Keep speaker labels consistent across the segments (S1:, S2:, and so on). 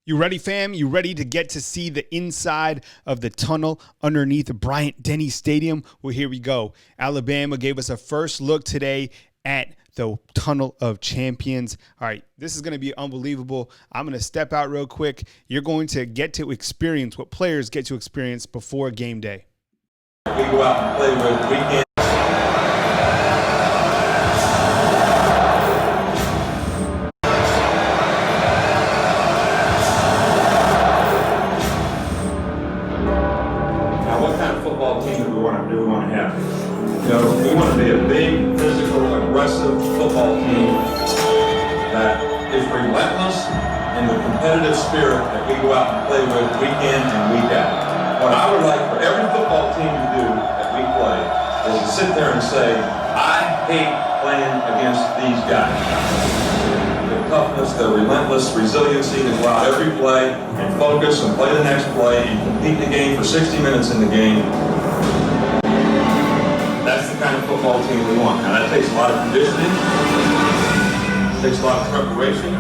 S1: You ready, fam? You ready to get to see the inside of the tunnel underneath Bryant Denny Stadium? Well, here we go. Alabama gave us a first look today at the Tunnel of Champions. All right, this is going to be unbelievable. I'm going to step out real quick. You're going to get to experience what players get to experience before game day.
S2: We go out and play with weekend. We want to be a big, physical, aggressive football team that is relentless in the competitive spirit that we go out and play with week in and week out. What I would like for every football team to do that we play is to sit there and say, I hate playing against these guys. The toughness, the relentless resiliency to go out every play and focus and play the next play and compete the game for 60 minutes in the game. That's the kind of football team we want. Now that takes a lot of conditioning, takes a lot of preparation.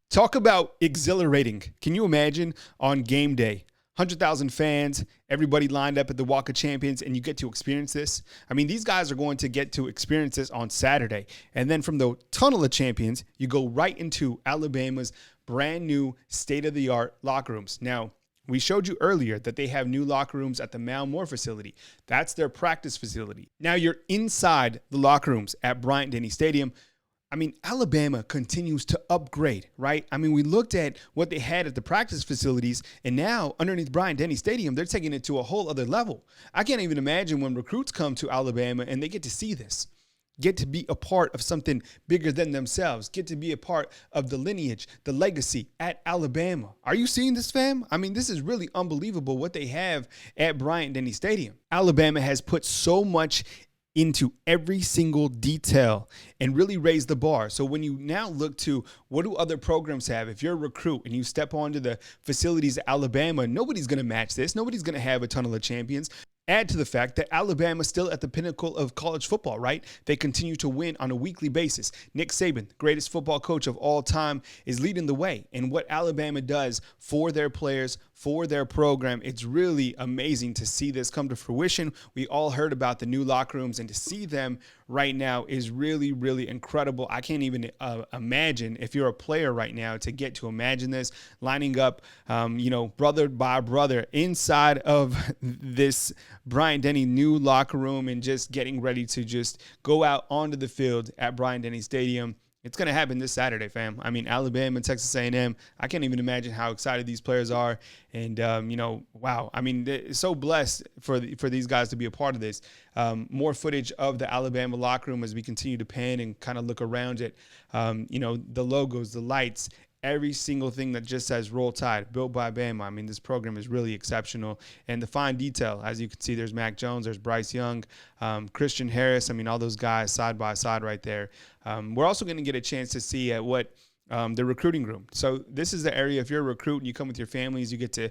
S1: Talk about exhilarating. Can you imagine on game day? 100,000 fans, everybody lined up at the Walk of Champions, and you get to experience this. I mean, these guys are going to get to experience this on Saturday. And then from the Tunnel of Champions, you go right into Alabama's brand new state-of-the-art locker rooms. Now, we showed you earlier that they have new locker rooms at the Moore facility. That's their practice facility. Now you're inside the locker rooms at Bryant Denny Stadium. I mean, Alabama continues to upgrade, right? I mean, we looked at what they had at the practice facilities, and now underneath Bryant Denny Stadium, they're taking it to a whole other level. I can't even imagine when recruits come to Alabama and they get to see this, get to be a part of something bigger than themselves, get to be a part of the lineage, the legacy at Alabama. Are you seeing this, fam? I mean, this is really unbelievable what they have at Bryant Denny Stadium. Alabama has put so much into every single detail and really raise the bar. So when you now look to what do other programs have, if you're a recruit and you step onto the facilities at Alabama, nobody's going to match this. Nobody's going to have a Tunnel of Champions. Add to the fact that Alabama's still at the pinnacle of college football, right? They continue to win on a weekly basis. Nick Saban, greatest football coach of all time, is leading the way. And what Alabama does for their players, for their program, it's really amazing to see this come to fruition. We all heard about the new locker rooms, and to see them right now is really, really incredible. I can't even imagine, if you're a player right now, to get to imagine this, lining up, brother by brother inside of this Bryant Denny new locker room and just getting ready to just go out onto the field at Bryant Denny Stadium. It's going to happen this Saturday, fam. I mean, Alabama and Texas A&M, I can't even imagine how excited these players are. And, wow. I mean, it's so blessed for these guys to be a part of this. More footage of the Alabama locker room as we continue to pan and kind of look around it. The logos, the lights, every single thing that just says Roll Tide, built by Bama. I mean, this program is really exceptional. And the fine detail, as you can see, there's Mac Jones, there's Bryce Young, Christian Harris. I mean, all those guys side by side right there. We're also going to get a chance to see at what the recruiting room. So this is the area, if you're a recruit and you come with your families, you get to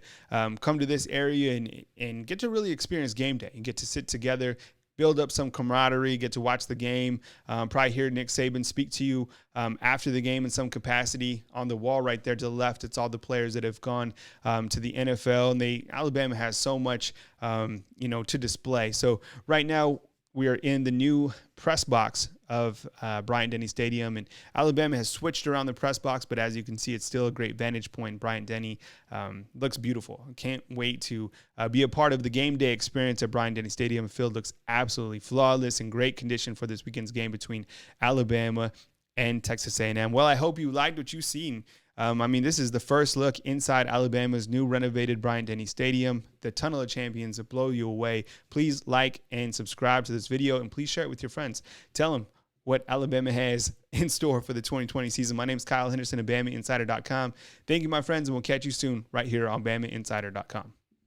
S1: come to this area and get to really experience game day and get to sit together, build up some camaraderie, get to watch the game, probably hear Nick Saban speak to you after the game in some capacity. On the wall right there to the left, it's all the players that have gone to the NFL, and Alabama has so much, to display. So right now we are in the new press box of Bryant Denny Stadium, and Alabama has switched around the press box, but as you can see, it's still a great vantage point. Bryant Denny looks beautiful. Can't wait to be a part of the game day experience at Bryant Denny Stadium. The field looks absolutely flawless, in great condition for this weekend's game between Alabama and Texas A&M. Well, I hope you liked what you've seen. This is the first look inside Alabama's new renovated Bryant Denny Stadium. The Tunnel of Champions will blow you away. Please like and subscribe to this video, and please share it with your friends. Tell them what Alabama has in store for the 2020 season. My name is Kyle Henderson of BamaInsider.com. Thank you, my friends, and we'll catch you soon right here on BamaInsider.com.